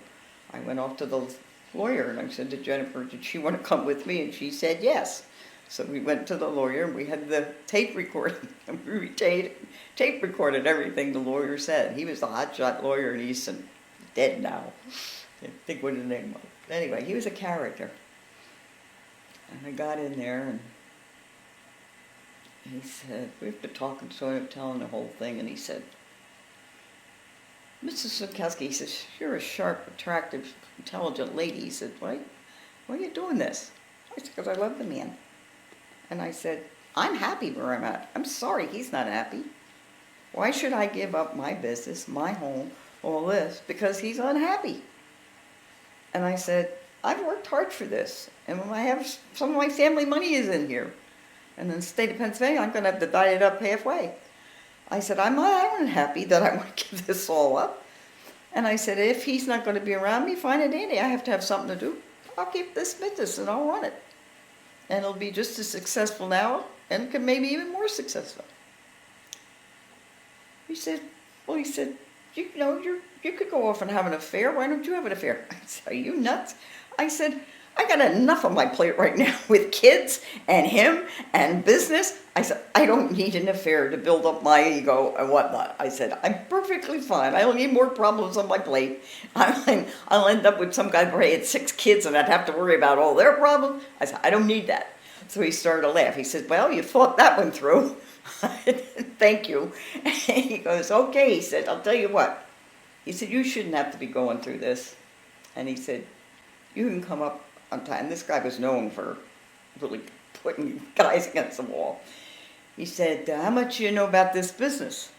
Speaker 2: I went off to the lawyer, and I said to Jennifer, did she want to come with me? And she said yes. So we went to the lawyer, and we had the tape recording, and we tape recorded everything the lawyer said. He was a hotshot lawyer in Easton, dead now. I can't think what his name was. But anyway, he was a character. And I got in there, and he said, we've been talking to him, telling the whole thing, and he said, Mrs. Swienckowski, he says, you're a sharp, attractive, intelligent lady. He said, why are you doing this? I said, because I love the man. And I said, I'm happy where I'm at. I'm sorry he's not happy. Why should I give up my business, my home, all this, because he's unhappy? And I said, I've worked hard for this, and when I have some of my family money is in here. And in the state of Pennsylvania, I'm going to have to divide it up halfway. I said, I'm unhappy that I want to give this all up. And I said, if he's not going to be around me, fine and dandy. I have to have something to do. I'll keep this business and I'll run it. And it'll be just as successful now and maybe even more successful. He said, you could go off and have an affair. Why don't you have an affair? I said, are you nuts? I said, I got enough on my plate right now with kids and him and business. I said, I don't need an affair to build up my ego and whatnot. I said, I'm perfectly fine. I don't need more problems on my plate. I'll end up with some guy who had 6 kids and I'd have to worry about all their problems. I said, I don't need that. So he started to laugh. He said, well, you thought that one through. Thank you. And he goes, okay. He said, I'll tell you what. He said, you shouldn't have to be going through this. And he said, you can come up on time. This guy was known for really putting guys against the wall. He said, how much do you know about this business?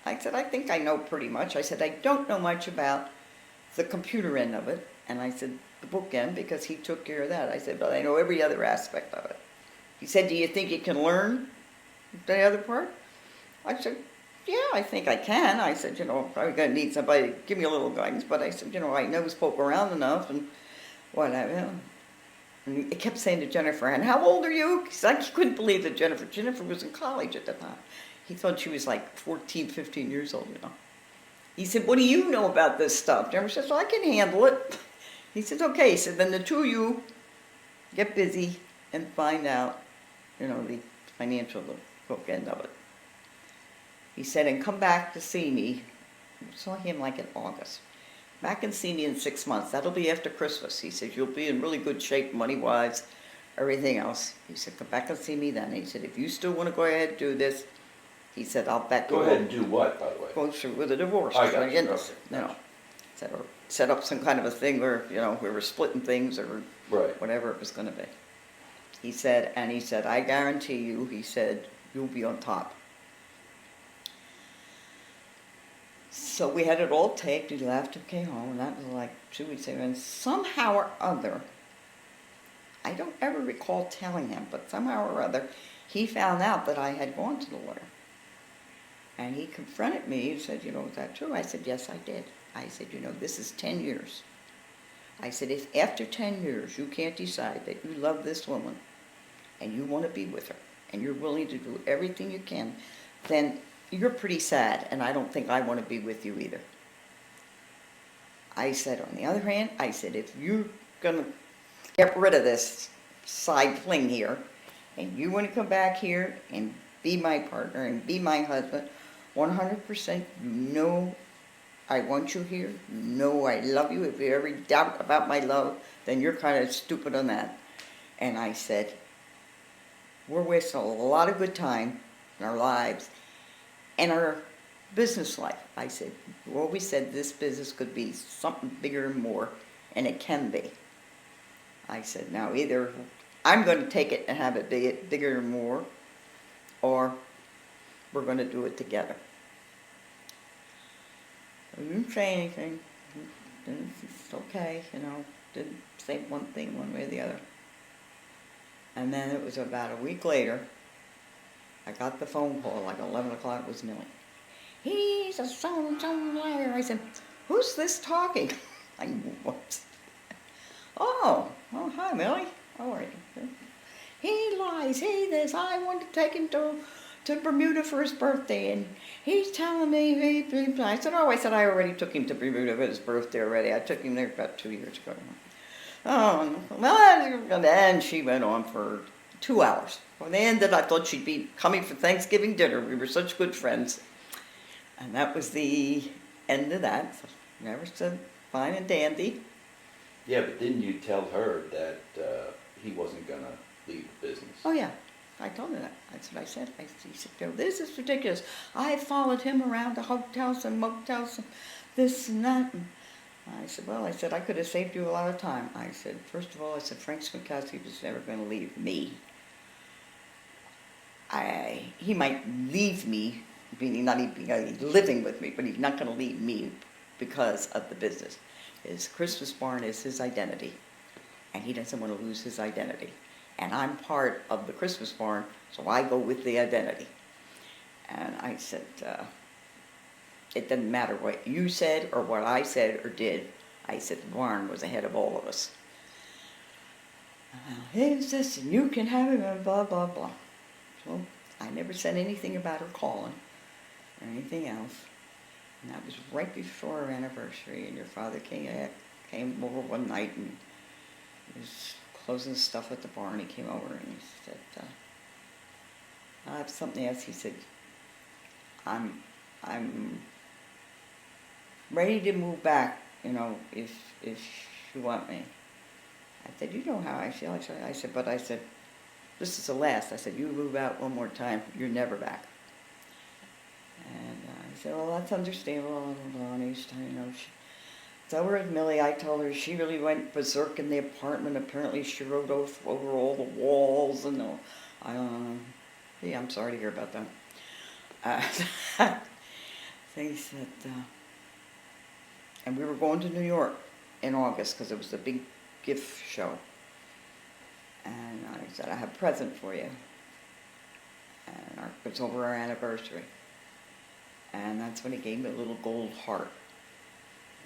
Speaker 2: I said, I think I know pretty much. I said, I don't know much about the computer end of it. And I said, the book end, because he took care of that. I said, but I know every other aspect of it. He said, do you think you can learn the other part? I said, yeah, I think I can. I said, I'm going to need somebody to give me a little guidance. But I said, I know spoke around enough and whatever. And he kept saying to Jennifer, and how old are you? Because I couldn't believe that Jennifer was in college at the time. He thought she was like 14, 15 years old, He said, what do you know about this stuff? Jennifer says, well, I can handle it. He said, okay. He said, then the two of you get busy and find out, the financial book end of it. He said, and come back to see me. I saw him like in August. Back and see me in 6 months. That'll be after Christmas. He said, you'll be in really good shape money-wise, everything else. He said, come back and see me then. He said, if you still want to go ahead and do this, he said, I'll bet.
Speaker 1: Go ahead and do what, by the way?
Speaker 2: Go through with a divorce.
Speaker 1: I got you.
Speaker 2: Set up some kind of a thing where, we were splitting things or
Speaker 1: Right.
Speaker 2: whatever it was going to be. He said, I guarantee you, he said, you'll be on top. So we had it all taped. He left and came home, and that was like 2 weeks ago. And somehow or other, I don't ever recall telling him, but somehow or other, he found out that I had gone to the lawyer. And he confronted me and said, is that true? I said, yes, I did. I said, this is 10 years. I said, if after 10 years you can't decide that you love this woman and you want to be with her and you're willing to do everything you can, then you're pretty sad, and I don't think I want to be with you either. I said, on the other hand, if you're going to get rid of this side fling here, and you want to come back here and be my partner and be my husband, 100%, I want you here. I love you. If you ever doubt about my love, then you're kind of stupid on that. And I said, we're wasting a lot of good time in our lives and our business life. I said, you always said this business could be something bigger and more, and it can be. I said, now either I'm going to take it and have it bigger and more, or we're going to do it together. I didn't say anything. It's okay, didn't say one thing one way or the other. And then it was about a week later, I got the phone call, like 11 o'clock, it was Millie. He's a son liar. I said, who's this talking? I knew what. Oh, hi, Millie. How are you? He lies. I wanted to take him to Bermuda for his birthday, and he's telling me, I said, I already took him to Bermuda for his birthday already. I took him there about 2 years ago. Oh, well, and she went on for 2 hours. When they ended, I thought she'd be coming for Thanksgiving dinner. We were such good friends. And that was the end of that. So never said fine and dandy.
Speaker 1: Yeah, but didn't you tell her that he wasn't going to leave the business?
Speaker 2: Oh, yeah. I told her that. That's what I said. He said, this is ridiculous. I followed him around to hotels and motels and this and that. And I said, I could have saved you a lot of time. I said, first of all, Frank Swienckowski was never going to leave me. He might leave me, meaning not even living with me, but he's not going to leave me because of the business. His Christmas barn is his identity, and he doesn't want to lose his identity. And I'm part of the Christmas barn, so I go with the identity. And I said, it doesn't matter what you said or what I said or did. I said, the barn was ahead of all of us. Here's this, and you can have him, and blah, blah, blah. So I never said anything about her calling or anything else. And that was right before our anniversary, and your father came over one night, and he was closing stuff at the barn. He came over and he said, I have something else. He said, I'm ready to move back, you know, if you want me. I said, you know how I feel. I said, this is the last. I said, you move out one more time, you're never back. And he said, well, that's understandable. And he's, you know, so over at Millie, I told her she really went berserk in the apartment. Apparently she wrote over all the walls and the, yeah, I'm sorry to hear about that. They said, and we were going to New York in August because it was a big gift show. And I said, I have a present for you. And it was over our anniversary. And that's when he gave me a little gold heart.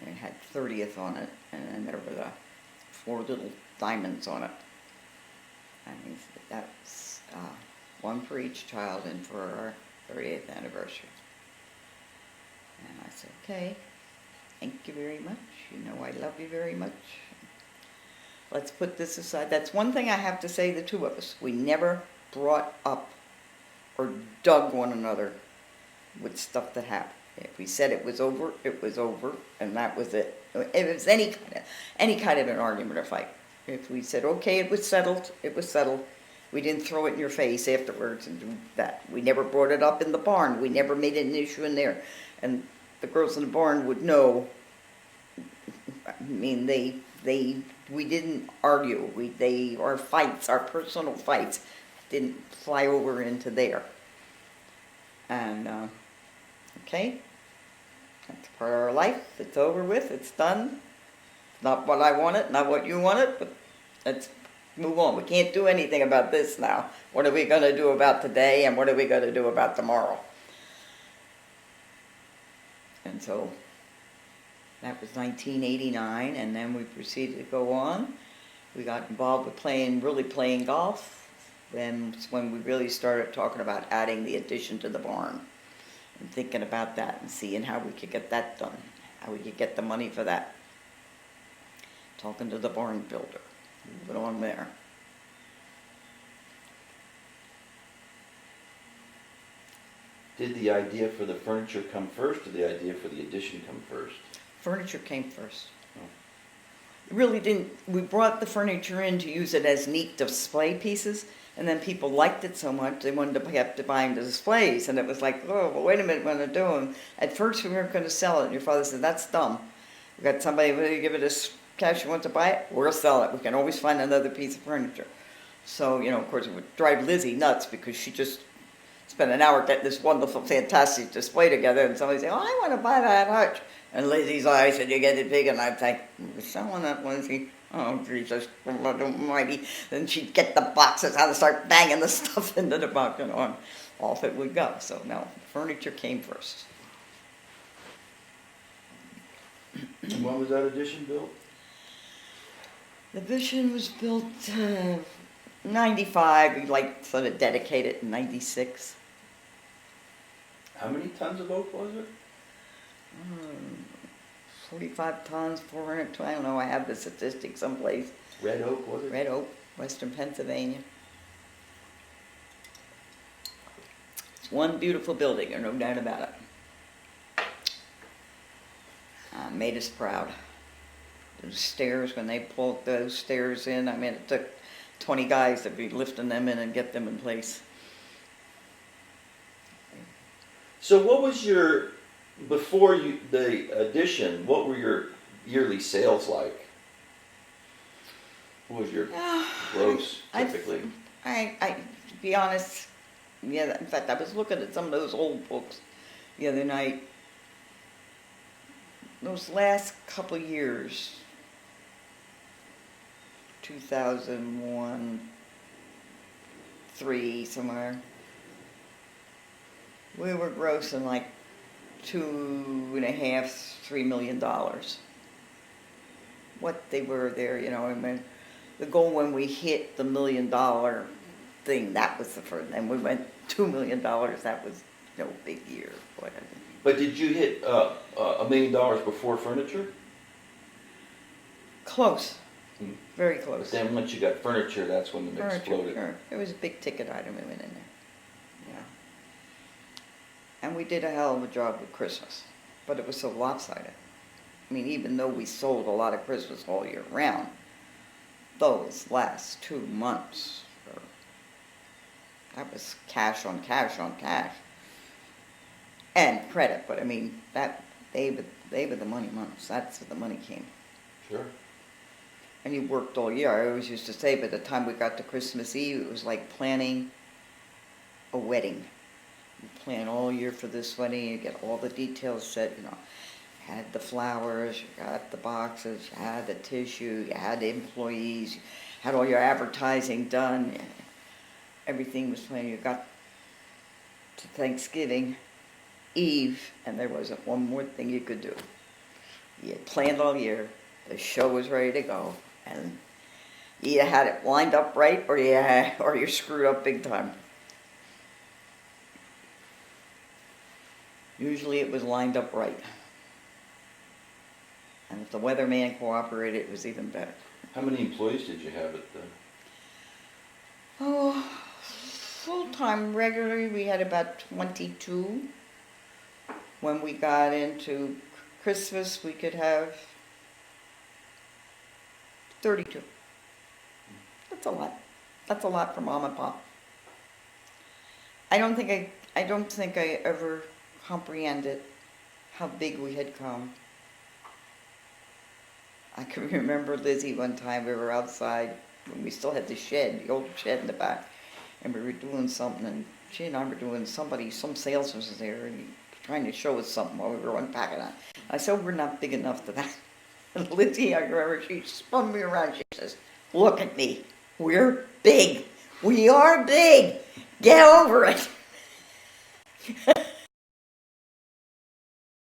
Speaker 2: And it had 30th on it, and then there were the 4 little diamonds on it. And he said, that's one for each child and for our 30th anniversary. And I said, okay, thank you very much. You know I love you very much. Let's put this aside. That's one thing I have to say, the two of us. We never brought up or dug one another with stuff that happened. If we said it was over, and that was it. If it was any kind of an argument or fight. If we said, okay, it was settled, it was settled. We didn't throw it in your face afterwards and do that. We never brought it up in the barn. We never made it an issue in there. And the girls in the barn would know. I mean, we didn't argue. Our fights, our personal fights, didn't fly over into there. And, okay, that's part of our life. It's over with. It's done. Not what I wanted, not what you wanted, but let's move on. We can't do anything about this now. What are we going to do about today, and what are we going to do about tomorrow? And so that was 1989, and then we proceeded to go on. We got involved with really playing golf. Then when we really started talking about adding the addition to the barn and thinking about that and seeing how we could get that done, how we could get the money for that. Talking to the barn builder, moving on there.
Speaker 1: Did the idea for the furniture come first, or the idea for the addition come first?
Speaker 2: Furniture came first.
Speaker 1: Oh.
Speaker 2: It really didn't. We brought the furniture in to use it as neat display pieces, and then people liked it so much they wanted to have to buy them displays, and it was like, oh, well, wait a minute, we're going to do them. At first we weren't going to sell it, and your father said, that's dumb. We got somebody who give it us cash, you want to buy it, we'll sell it. We can always find another piece of furniture. So, you know, of course, it would drive Lizzie nuts because she just spent an hour getting this wonderful, fantastic display together, and somebody said, oh, I want to buy that hutch. And Lizzie's eyes said, you get it big, and I'd say, we're selling that, Lizzie. Oh, Jesus, almighty. Then she'd get the boxes out and start banging the stuff into the box, and on. Off it would go. So, no, furniture came first.
Speaker 1: And when was that addition built?
Speaker 2: The addition was built 95. We sort of dedicated in 96.
Speaker 1: How many tons of oak was it?
Speaker 2: 45 tons, 400. I don't know. I have the statistics someplace.
Speaker 1: Red oak, was it?
Speaker 2: Red oak, Western Pennsylvania. It's one beautiful building, there's no doubt about it. Made us proud. Those stairs, when they pulled those stairs in, I mean, it took 20 guys to be lifting them in and get them in place.
Speaker 1: So what was your, before the addition, what were your yearly sales like? What was your gross typically?
Speaker 2: To be honest, yeah, in fact, I was looking at some of those old books the other night. Those last couple years, 2001, 3, somewhere, we were grossing like $2.5, $3 million. What they were there, you know, I mean, the goal when we hit the $1 million thing, that was the first, and we went $2 million, that was no big year, whatever.
Speaker 1: But did you hit $1 million before furniture?
Speaker 2: Close. Very
Speaker 1: But
Speaker 2: close.
Speaker 1: then once you got furniture, that's when it
Speaker 2: Furniture,
Speaker 1: exploded.
Speaker 2: sure. It was a big ticket item that went in there. Yeah. And we did a hell of a job with Christmas, but it was so lopsided. I mean, even though we sold a lot of Christmas all year round, those last 2 months, that was cash on cash on cash. And credit, but I mean, they were the money months. That's where the money came.
Speaker 1: Sure.
Speaker 2: And you worked all year. I always used to say, by the time we got to Christmas Eve, it was like planning a wedding. You plan all year for this wedding, you get all the details set, you know. You had the flowers, you got the boxes, you had the tissue, you had the employees, you had all your advertising done. Everything was planned. You got to Thanksgiving Eve, and there wasn't one more thing you could do. You had planned all year, the show was ready to go, and you either had it lined up right, or you screwed up big time. Usually it was lined up right. And if the weatherman cooperated, it was even better.
Speaker 1: How many employees did you have at the?
Speaker 2: Oh, full-time regularly, we had about 22. When we got into Christmas, we could have 32. That's a lot. That's a lot for mom and pop. I don't think I ever comprehended how big we had come. I can remember Lizzie one time, we were outside when we still had the shed, the old shed in the back, and we were doing something, and she and I were doing some salesman was there, and he was trying to show us something while we were unpacking it. I said, we're not big enough for that. And Lizzie, I remember, she spun me around, she says, look at me, we're big. We are big. Get over it.